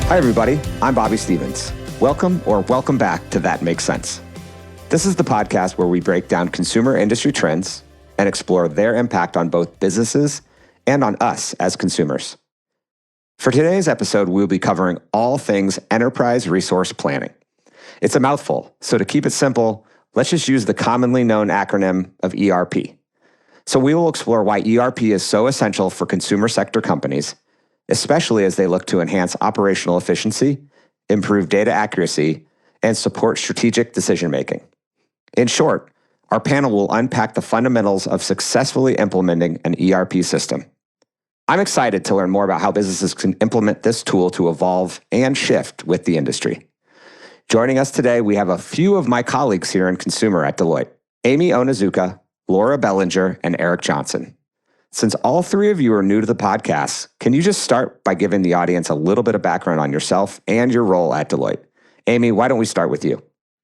Hi, everybody. I'm Bobby Stevens. Welcome back to That Makes Sense. This is the podcast where we break down consumer industry trends and explore their impact on both businesses and on us as consumers. For today's episode, we'll be covering all things enterprise resource planning. It's a mouthful, so to keep it simple, let's just use the commonly known acronym of ERP. So we will explore why ERP is so essential for consumer sector companies, especially as they look to enhance operational efficiency, improve data accuracy, and support strategic decision-making. In short, our panel will unpack the fundamentals of successfully implementing an ERP system. I'm excited to learn more about how businesses can implement this tool to evolve and shift with the industry. Joining us today, we have a few of my colleagues here in Consumer at Deloitte: Amy Onizuka, Laura Bellinger, and Eric Johnson. Since all three of you are new to the podcast, can you just start by giving the audience a little bit of background on yourself and your role at Deloitte? Amy, why don't we start with you?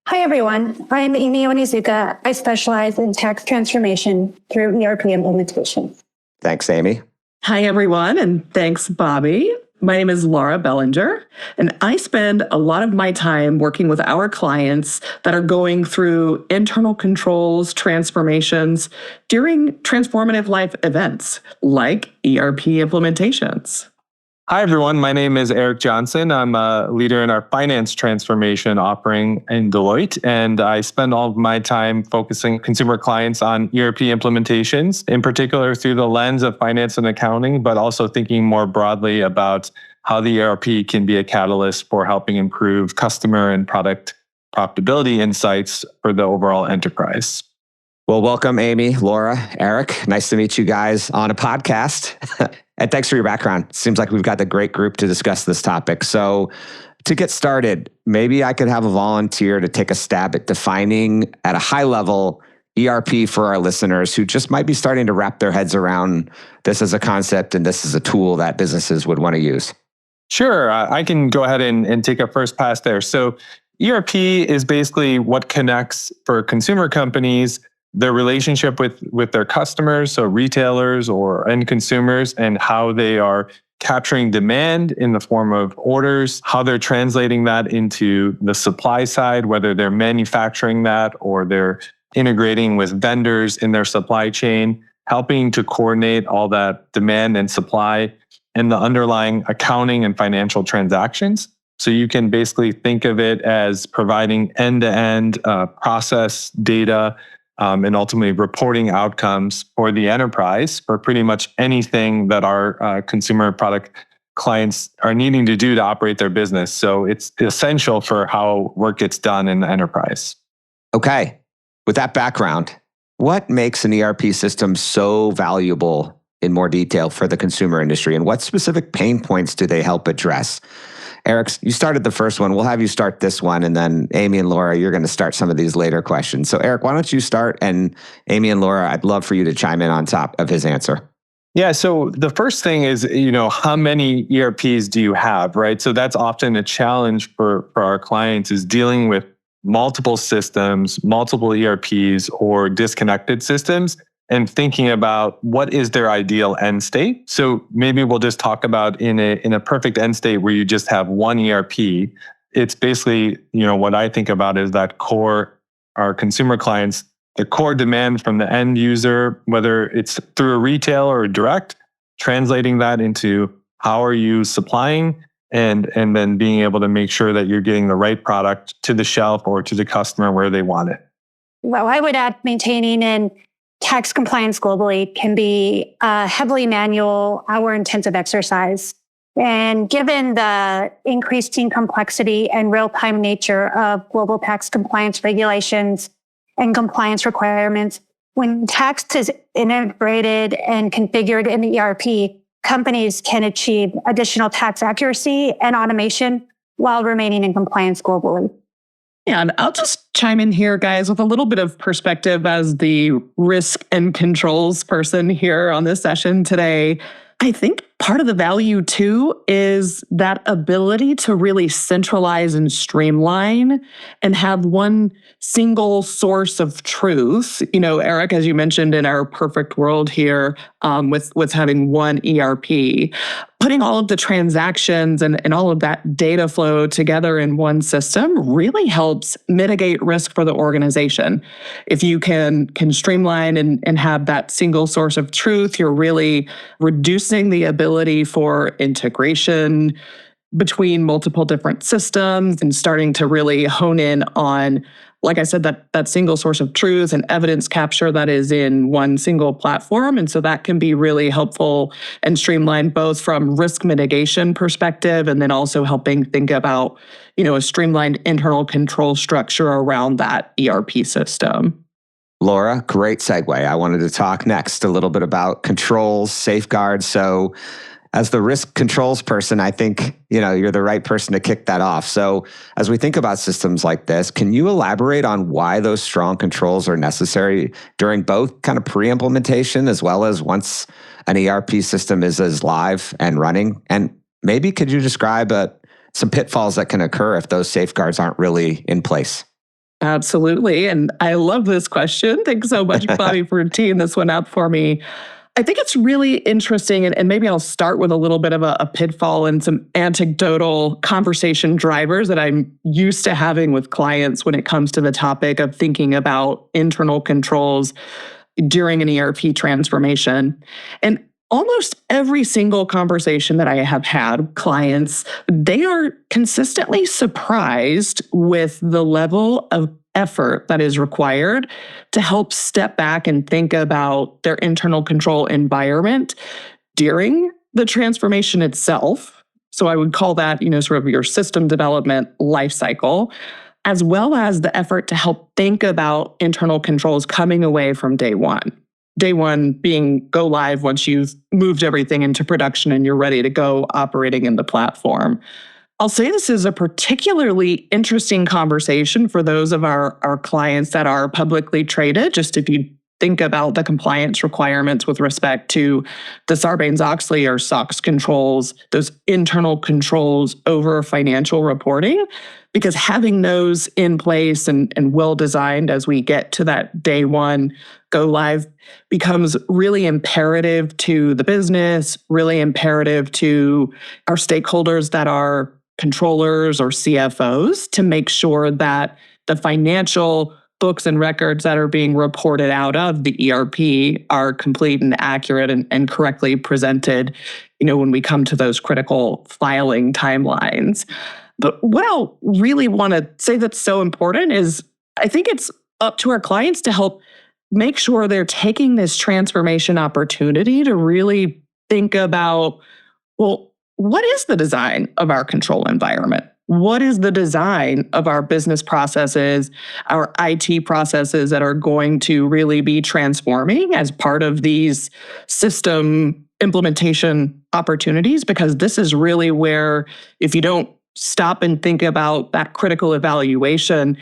Hi, everyone. I'm Amy Onizuka. I specialize in tax transformation through ERP implementation. Thanks, Amy. Hi, everyone, and thanks, Bobby. My name is Laura Bellinger, and I spend a lot of my time working with our clients that are going through internal controls, transformations during transformative life events like ERP implementations. Hi, everyone. My name is Eric Johnson. I'm a leader in our finance transformation offering in Deloitte, and I spend all of my time focusing consumer clients on ERP implementations, in particular through the lens of finance and accounting, but also thinking more broadly about how the ERP can be a catalyst for helping improve customer and product profitability insights for the overall enterprise. Well, welcome, Amy, Laura, Eric. Nice to meet you guys on a podcast. And thanks for your background. Seems like we've got the great group to discuss this topic. So to get started, maybe I could have a volunteer to take a stab at defining at a high level ERP for our listeners who just might be starting to wrap their heads around this as a concept and this is a tool that businesses would want to use. Sure, I can go ahead and take a first pass there. So ERP is basically what connects for consumer companies their relationship with their customers, so retailers or end consumers, and how they are capturing demand in the form of orders, how they're translating that into the supply side, whether they're manufacturing that or they're integrating with vendors in their supply chain, helping to coordinate all that demand and supply and the underlying accounting and financial transactions. So you can basically think of it as providing end-to-end process data and ultimately reporting outcomes for the enterprise for pretty much anything that our consumer product clients are needing to do to operate their business. So it's essential for how work gets done in the enterprise. Okay. With that background, what makes an ERP system so valuable in more detail for the consumer industry, and what specific pain points do they help address? Eric, you started the first one. We'll have you start this one, and then Amy and Laura, you're going to start some of these later questions. So Eric, why don't you start? And Amy and Laura, I'd love for you to chime in on top of his answer. Yeah, so the first thing is, how many ERPs do you have, right? So that's often a challenge for our clients, is dealing with multiple systems, multiple ERPs or disconnected systems, and thinking about what is their ideal end state. So maybe we'll just talk about in a perfect end state where you just have one ERP. It's basically, what I think about is that our consumer clients, the core demand from the end user, whether it's through a retail or a direct, translating that into how are you supplying and then being able to make sure that you're getting the right product to the shelf or to the customer where they want it. Well, I would add maintaining and tax compliance globally can be a heavily manual, hour-intensive exercise. And given the increasing complexity and real-time nature of global tax compliance regulations and compliance requirements, when tax is integrated and configured in the ERP, companies can achieve additional tax accuracy and automation while remaining in compliance globally. Yeah, and I'll just chime in here, guys, with a little bit of perspective as the risk and controls person here on this session today. I think part of the value too is that ability to really centralize and streamline and have one single source of truth. You know, Eric, as you mentioned, in our perfect world here with having one ERP. putting all of the transactions and all of that data flow together in one system really helps mitigate risk for the organization. If you can streamline and have that single source of truth, you're really reducing the ability for integration between multiple different systems and starting to really hone in on, like I said, that single source of truth and evidence capture that is in one single platform. And so that can be really helpful and streamlined both from risk mitigation perspective and then also helping think about, a streamlined internal control structure around that ERP system. Laura, great segue. I wanted to talk next a little bit about controls, safeguards. So as the risk controls person, I think, you're the right person to kick that off. So as we think about systems like this, can you elaborate on why those strong controls are necessary during both kind of pre-implementation as well as once an ERP system is live and running? And maybe could you describe some pitfalls that can occur if those safeguards aren't really in place? Absolutely. And I love this question. Thanks so much, Bobby, for teeing this one up for me. I think it's really interesting, and maybe I'll start with a little bit of a pitfall and some anecdotal conversation drivers that I'm used to having with clients when it comes to the topic of thinking about internal controls during an ERP transformation. And almost every single conversation that I have had with clients, they are consistently surprised with the level of effort that is required to help step back and think about their internal control environment during the transformation itself. So I would call that, sort of your system development lifecycle, as well as the effort to help think about internal controls coming away from day one. Day one being go live once you've moved everything into production and you're ready to go operating in the platform. I'll say this is a particularly interesting conversation for those of our clients that are publicly traded. Just if you think about the compliance requirements with respect to the Sarbanes-Oxley or SOX controls, those internal controls over financial reporting, because having those in place and well-designed as we get to that day one go live becomes really imperative to the business, really imperative to our stakeholders that are controllers or CFOs to make sure that the financial books and records that are being reported out of the ERP are complete and accurate and correctly presented, when we come to those critical filing timelines. But what I'll really want to say that's so important is I think it's up to our clients to help make sure they're taking this transformation opportunity to really think about, well, what is the design of our control environment? What is the design of our business processes, our IT processes that are going to really be transforming as part of these system implementation opportunities? Because this is really where, if you don't stop and think about that critical evaluation,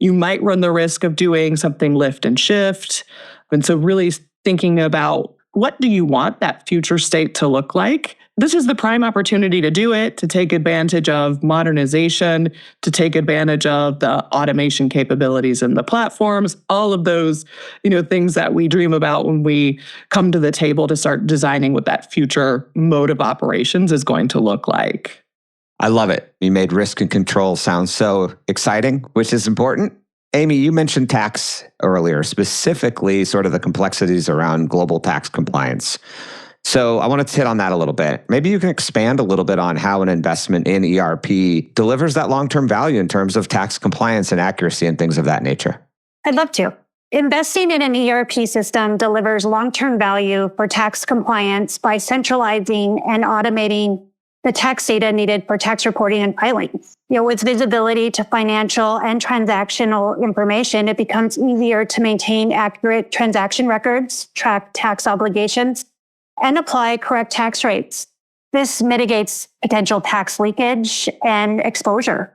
you might run the risk of doing something lift and shift. And so really thinking about, what do you want that future state to look like? This is the prime opportunity to do it, to take advantage of modernization, to take advantage of the automation capabilities in the platforms, all of those, things that we dream about when we come to the table to start designing what that future mode of operations is going to look like. I love it. You made risk and control sound so exciting, which is important. Amy, you mentioned tax earlier, specifically sort of the complexities around global tax compliance. So I wanted to hit on that a little bit. Maybe you can expand a little bit on how an investment in ERP delivers that long-term value in terms of tax compliance and accuracy and things of that nature. I'd love to. Investing in an ERP system delivers long-term value for tax compliance by centralizing and automating the tax data needed for tax reporting and filing. With visibility to financial and transactional information, it becomes easier to maintain accurate transaction records, track tax obligations, and apply correct tax rates. This mitigates potential tax leakage and exposure.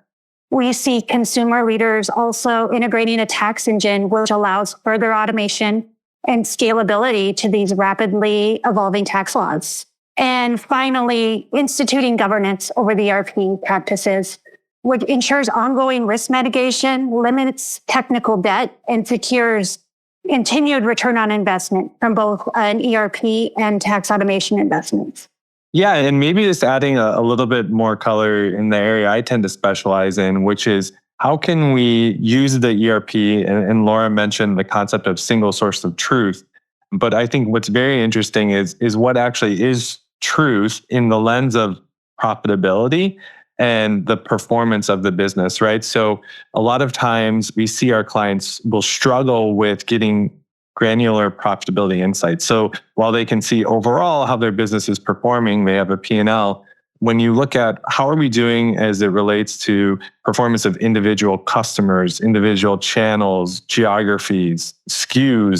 We see consumer leaders also integrating a tax engine, which allows further automation and scalability to these rapidly evolving tax laws. And finally, instituting governance over the ERP practices, which ensures ongoing risk mitigation, limits technical debt, and secures continued return on investment from both an ERP and tax automation investments. Yeah, and maybe just adding a little bit more color in the area I tend to specialize in, which is how can we use the ERP? And Laura mentioned the concept of single source of truth. But I think what's very interesting is what actually is truth in the lens of profitability and the performance of the business, right? So a lot of times we see our clients will struggle with getting granular profitability insights. So while they can see overall how their business is performing, they have a P&L. When you look at how are we doing as it relates to performance of individual customers, individual channels, geographies, SKU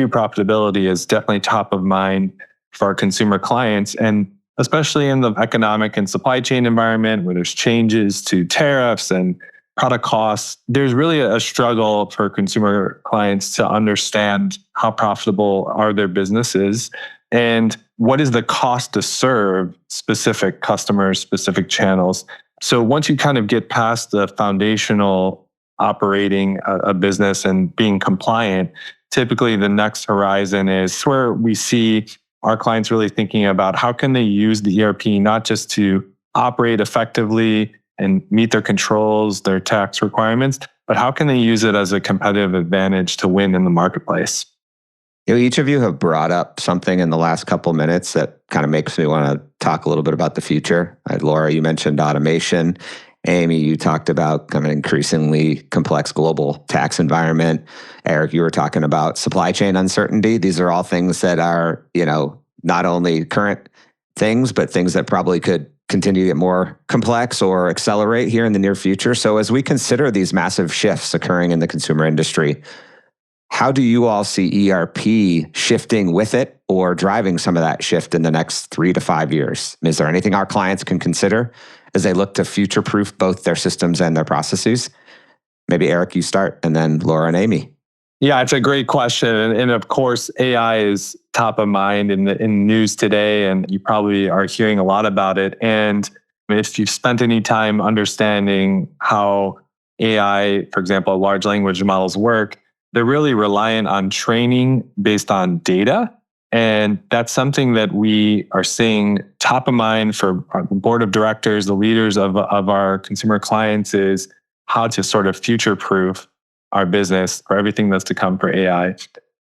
profitability is definitely top of mind for our consumer clients. And especially in the economic and supply chain environment where there's changes to tariffs and product costs, there's really a struggle for consumer clients to understand how profitable are their businesses and what is the cost to serve specific customers, specific channels. So once you kind of get past the foundational operating a business and being compliant, typically the next horizon is where we see our clients really thinking about how can they use the ERP not just to operate effectively and meet their controls, their tax requirements, but how can they use it as a competitive advantage to win in the marketplace? Each of you have brought up something in the last couple minutes that kind of makes me want to talk a little bit about the future. Laura, you mentioned automation. Amy, you talked about kind of an increasingly complex global tax environment. Eric, you were talking about supply chain uncertainty. These are all things that are, not only current things, but things that probably could continue to get more complex or accelerate here in the near future. So as we consider these massive shifts occurring in the consumer industry, how do you all see ERP shifting with it or driving some of that shift in the next 3 to 5 years? Is there anything our clients can consider as they look to future-proof both their systems and their processes? Maybe Eric, you start, and then Laura and Amy. Yeah, it's a great question. And of course, AI is top of mind in news today, and you probably are hearing a lot about it. And if you've spent any time understanding how AI, for example, large language models work, they're really reliant on training based on data. And that's something that we are seeing top of mind for our board of directors, the leaders of our consumer clients, is how to sort of future-proof our business for everything that's to come for AI.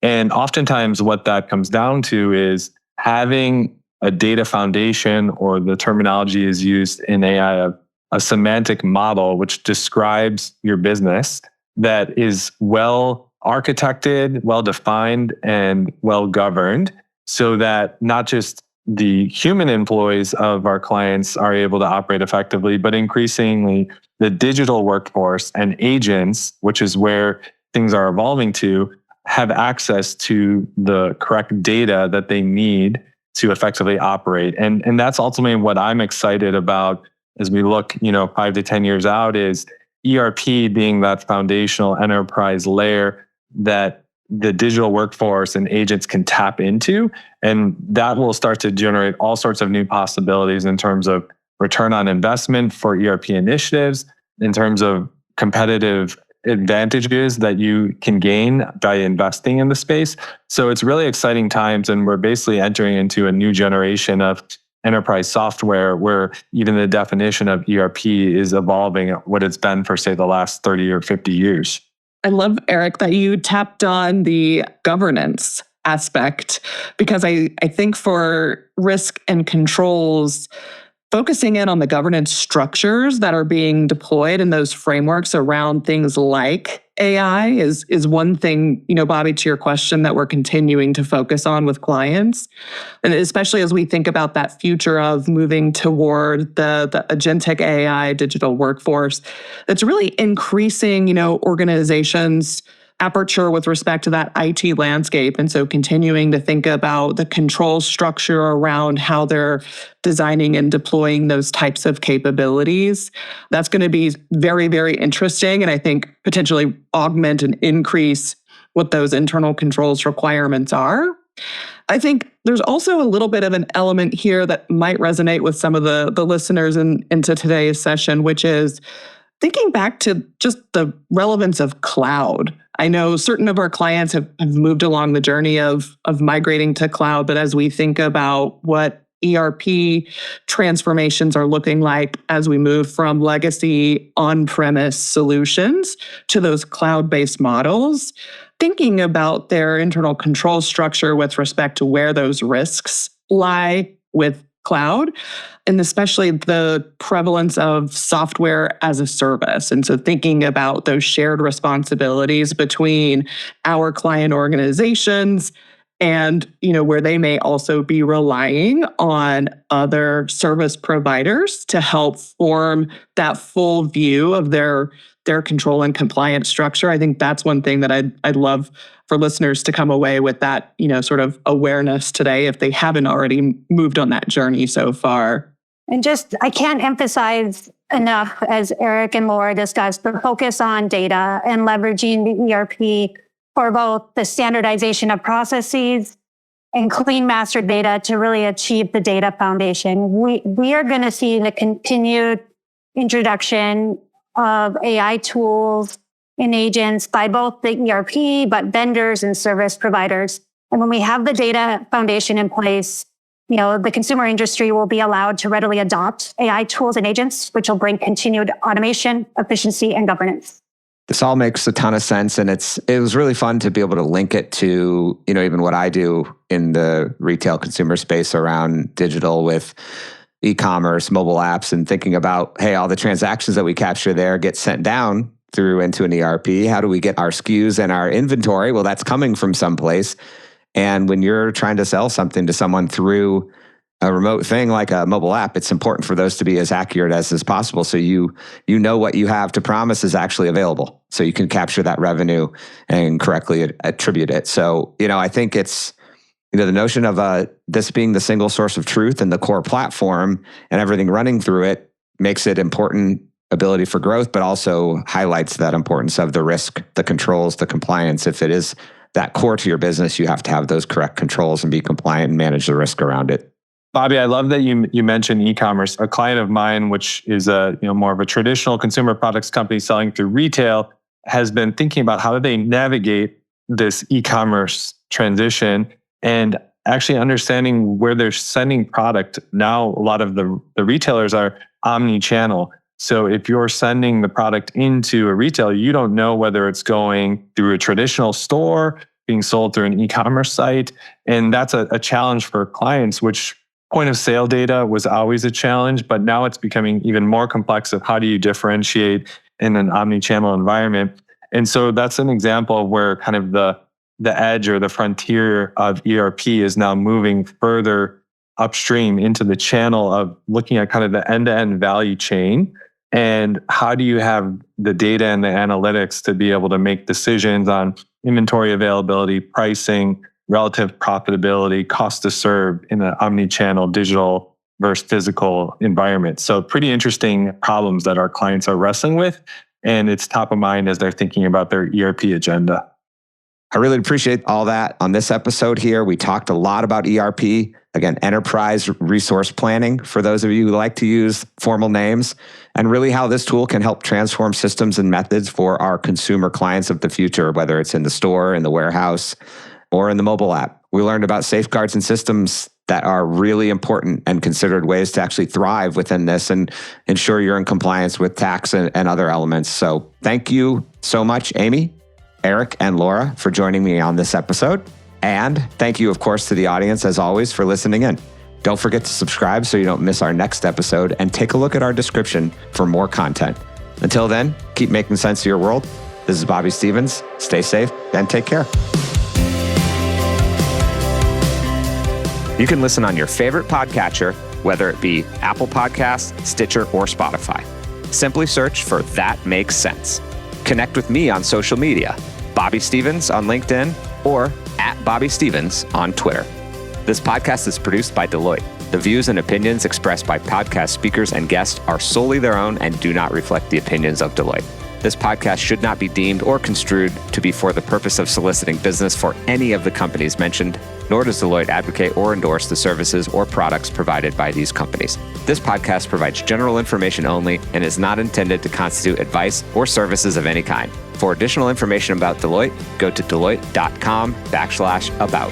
And oftentimes what that comes down to is having a data foundation, or the terminology is used in AI, a semantic model, which describes your business that is well architected, well defined, and well governed, so that not just the human employees of our clients are able to operate effectively, but increasingly the digital workforce and agents, which is where things are evolving to, have access to the correct data that they need to effectively operate. And that's ultimately what I'm excited about as we look, 5 to 10 years out, is ERP being that foundational enterprise layer that the digital workforce and agents can tap into. And that will start to generate all sorts of new possibilities in terms of return on investment for ERP initiatives, in terms of competitive advantages that you can gain by investing in the space. So it's really exciting times, and we're basically entering into a new generation of enterprise software where even the definition of ERP is evolving what it's been for, say, the last 30 or 50 years. I love, Eric, that you tapped on the governance aspect, because I think for risk and controls, focusing in on the governance structures that are being deployed in those frameworks around things like AI is one thing, Bobby, to your question, that we're continuing to focus on with clients. And especially as we think about that future of moving toward the agentic AI digital workforce, that's really increasing, organizations' aperture with respect to that IT landscape. And so continuing to think about the control structure around how they're designing and deploying those types of capabilities. That's going to be very, very interesting, and I think potentially augment and increase what those internal controls requirements are. I think there's also a little bit of an element here that might resonate with some of the listeners into today's session, which is thinking back to just the relevance of cloud. I know certain of our clients have moved along the journey of migrating to cloud, but as we think about what ERP transformations are looking like as we move from legacy on-premise solutions to those cloud-based models, thinking about their internal control structure with respect to where those risks lie with cloud, and especially the prevalence of software as a service. And so thinking about those shared responsibilities between our client organizations and where they may also be relying on other service providers to help form that full view of their control and compliance structure. I think that's one thing that I'd love for listeners to come away with, that sort of awareness today if they haven't already moved on that journey so far. And I can't emphasize enough, as Eric and Laura discussed, the focus on data and leveraging the ERP for both the standardization of processes and clean master data to really achieve the data foundation. We are going to see the continued introduction of AI tools and agents by both the ERP, but vendors and service providers. And when we have the data foundation in place, the consumer industry will be allowed to readily adopt AI tools and agents, which will bring continued automation, efficiency, and governance. This all makes a ton of sense. And it was really fun to be able to link it to, even what I do in the retail consumer space around digital with e-commerce, mobile apps, and thinking about, hey, all the transactions that we capture there get sent down through into an ERP. How do we get our SKUs and our inventory? Well, that's coming from someplace. And when you're trying to sell something to someone through a remote thing like a mobile app, it's important for those to be as accurate as is possible. So you know what you have to promise is actually available. So you can capture that revenue and correctly attribute it. So, I think it's, the notion of this being the single source of truth and the core platform and everything running through it makes it important ability for growth, but also highlights that importance of the risk, the controls, the compliance. If it is that core to your business, you have to have those correct controls and be compliant and manage the risk around it. Bobby, I love that you mentioned e-commerce. A client of mine, which is more of a traditional consumer products company selling through retail, has been thinking about how do they navigate this e-commerce transition and actually understanding where they're sending product. Now, a lot of the retailers are omni-channel. So if you're sending the product into a retailer, you don't know whether it's going through a traditional store, being sold through an e-commerce site. And that's a challenge for clients, which point of sale data was always a challenge, but now it's becoming even more complex of how do you differentiate in an omni-channel environment. And so that's an example of where kind of the edge or the frontier of ERP is now moving further upstream into the channel of looking at kind of the end-to-end value chain. And how do you have the data and the analytics to be able to make decisions on inventory availability, pricing, relative profitability, cost to serve in an omni-channel digital versus physical environment. So pretty interesting problems that our clients are wrestling with. And it's top of mind as they're thinking about their ERP agenda. I really appreciate all that on this episode here. We talked a lot about ERP, again, enterprise resource planning for those of you who like to use formal names, and really how this tool can help transform systems and methods for our consumer clients of the future, whether it's in the store, in the warehouse, or in the mobile app. We learned about safeguards and systems that are really important and considered ways to actually thrive within this and ensure you're in compliance with tax and other elements. So thank you so much, Amy, Eric, and Laura for joining me on this episode. And thank you, of course, to the audience, as always, for listening in. Don't forget to subscribe so you don't miss our next episode, and take a look at our description for more content. Until then, keep making sense of your world. This is Bobby Stevens. Stay safe and take care. You can listen on your favorite podcatcher, whether it be Apple Podcasts, Stitcher, or Spotify. Simply search for That Makes Sense. Connect with me on social media, Bobby Stevens on LinkedIn or @BobbyStevens on Twitter. This podcast is produced by Deloitte. The views and opinions expressed by podcast speakers and guests are solely their own and do not reflect the opinions of Deloitte. This podcast should not be deemed or construed to be for the purpose of soliciting business for any of the companies mentioned, nor does Deloitte advocate or endorse the services or products provided by these companies. This podcast provides general information only and is not intended to constitute advice or services of any kind. For additional information about Deloitte, go to deloitte.com/about.